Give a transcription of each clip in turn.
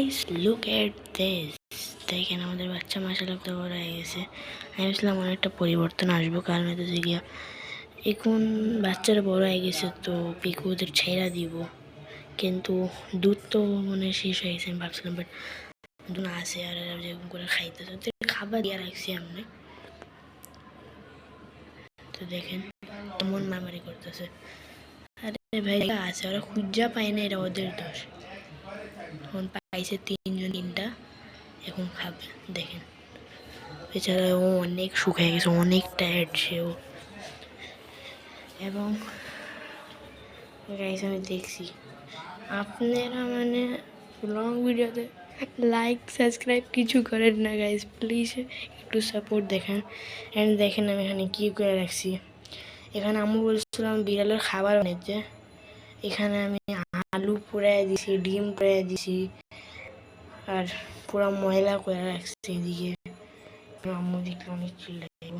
Guys look at this, দেখেন আমাদের বাচ্চা মাশাআল্লাহ কত বড় হয়ে গেছে। আমি ভাবছিলাম অনেকটা পরিবর্তন আসবো, কারণ হচ্ছে গিয়া এখন বাচ্চারা বড় হয়ে গেছে, তো পিকু ওদের ছেড়া দিব, কিন্তু দুধ তো মানে শেষ হয়ে গেছে। আমি ভাবছিলাম বাট দুধ আছে আর যেরকম করে খাইতেছে, খাবার দিয়ে রাখছি আমি। তো দেখেন কেমন মারামারি করতেছে। আরে ভাই আছে, ওরা খুঁজা পায় না, এটা ওদের দোষ। এখন পাইছে তিনটা, এখন খাবে। দেখেন এছাড়া ও অনেক শুকিয়ে গেছে, অনেক টায়ার্ড সেও। এবং গাইস আমি দেখছি আপনারা মানে লং ভিডিওতে লাইক সাবস্ক্রাইব কিছু করেন না গাইস, প্লিজ একটু সাপোর্ট দেখেন। অ্যান্ড দেখেন আমি এখানে কী করে রাখছি। এখানে আমি বলছিলাম বিড়ালের খাবার বানাইতে, এখানে আমি আলু পুড়াই দিছি, ডিম পুড়াই দিছি, আর পুরো ময়লা করে রাখছি এদিকে। আম্মু দেখলে অনেক চিল্লাইব।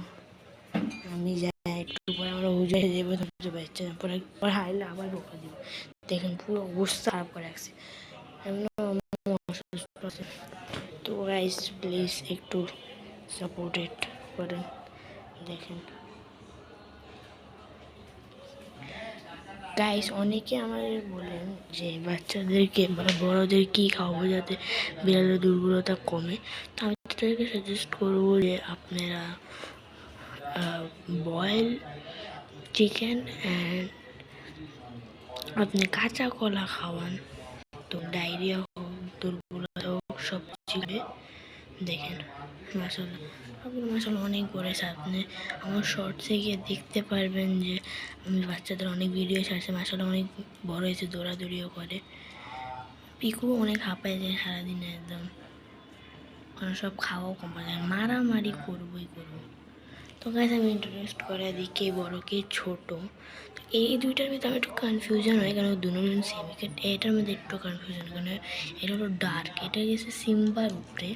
আমি যাই একটু পরে আমরা উজে যাবো, বাচ্চা পরে হারলে আবার ঢোকা দিব। দেখেন পুরো অবস্থা খারাপ করে রাখছি। তো গাইস প্লিজ একটু সাপোর্টেড করেন। দেখেন গাইস অনেকে আমাদের বলেন যে বাচ্চাদেরকে বা বড়দের কী খাওয়াবো যাতে বিড়ালের দুর্বলতা কমে। তো আমি তাদেরকে সাজেস্ট করবো যে আপনারা বয়েল চিকেন অ্যান্ড আপনি কাঁচা কলা খাওয়ান, তো ডায়রিয়া হোক, দুর্বলতা হোক, সব চিবে। দেখেন মাশাআল্লাহ আপনার মাশাআল্লাহ অনেক করেছে। আপনি আমার শর্টসে গিয়ে দেখতে পারবেন যে আমি বাচ্চাদের অনেক ভিডিও ছাড়ছে, মাশাআল্লাহ অনেক বড় হয়েছে, দৌড়াদৌড়িও করে। পিকু অনেক হাঁপায় যায় সারাদিনে একদম, কারণ সব খাওয়াও কমা যায়, মারামারি করবই করবো। তো গাইস আমি ইন্ট্রোডিউস করে দিই কে বড় কে ছোট। এই দুইটার ভিতরে আমি একটু কনফিউশন হয়, কারণ দুটো সেম। এটার মধ্যে একটু কনফিউশন, কারণ এটা হলো ডার্ক, এটা গেছে সিম্বার উপরে।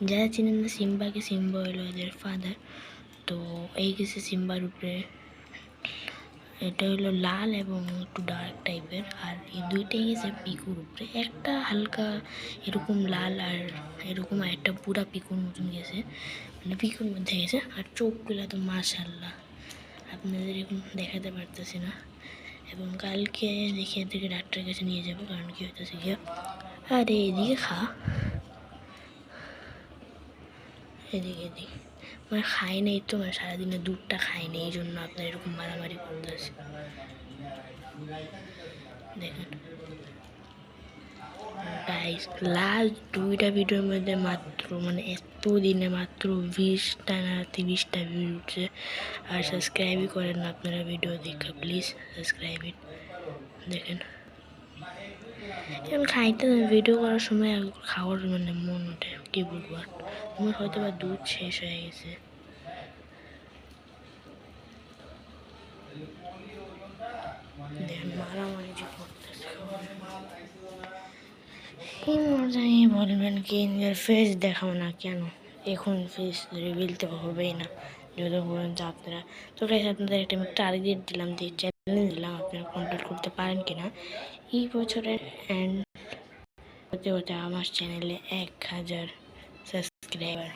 যারা চিনেন না সিম্বাকে, সিম্বা হলো এদের ফাদার। তো এই গেছে সিম্বার উপরে, এটা হলো লাল এবং একটু ডার্ক টাইপের। আর এই দুইটাই গেছে পিকুর উপরে, একটা হালকা এরকম লাল আর এরকম, আর একটা পুরা পিকুর মতন গেছে, মানে পিকুর মধ্যে গেছে। আর চোখগুলো তো মাশাআল্লাহ আপনাদের এখন দেখাতে পারতেছি না। এবং কালকে দেখে এদেরকে ডাক্তারের কাছে নিয়ে যাবো, কারণ কি হইতেছে গিয়া আরে এদিকে খা, এদিকে এদিকে মানে খাই নেই তো, মানে সারাদিনে দুধটা খাই নেই, এই জন্য আপনার এরকম মারামারি করতেছে। দেখেন গাইস লাস্ট দুইটা ভিডিওর মধ্যে মাত্র মানে এত দিনে মাত্র 20টা না 30টা ভিউ উঠছে। আর সাবস্ক্রাইবই করেন না আপনারা ভিডিও দেখে, প্লিজ সাবস্ক্রাইব ইট। দেখেন এখন খাইতে ভিডিও করার সময় খাওয়ার মানে মন ওঠে, কী বলবো। আর আমার হয়তো বা দুধ শেষ হয়ে গেছে। দেখেন মারামারি যে করতেছে, কি মজাই বলবেন কি নিজের ফেস দেখাও না কেন, এখন ফেস রিভিল তো হবেই না যত পর্যন্ত আপনারা। তো গাইস আপনাদের একটা আমি টার্গেট দিলাম, দিয়ে চ্যালেঞ্জ দিলাম, আপনারা কমপ্লিট করতে পারেন কিনা এই বছরের এন্ড হতে হতে আমার চ্যানেলে 1000 সাবস্ক্রাইবার।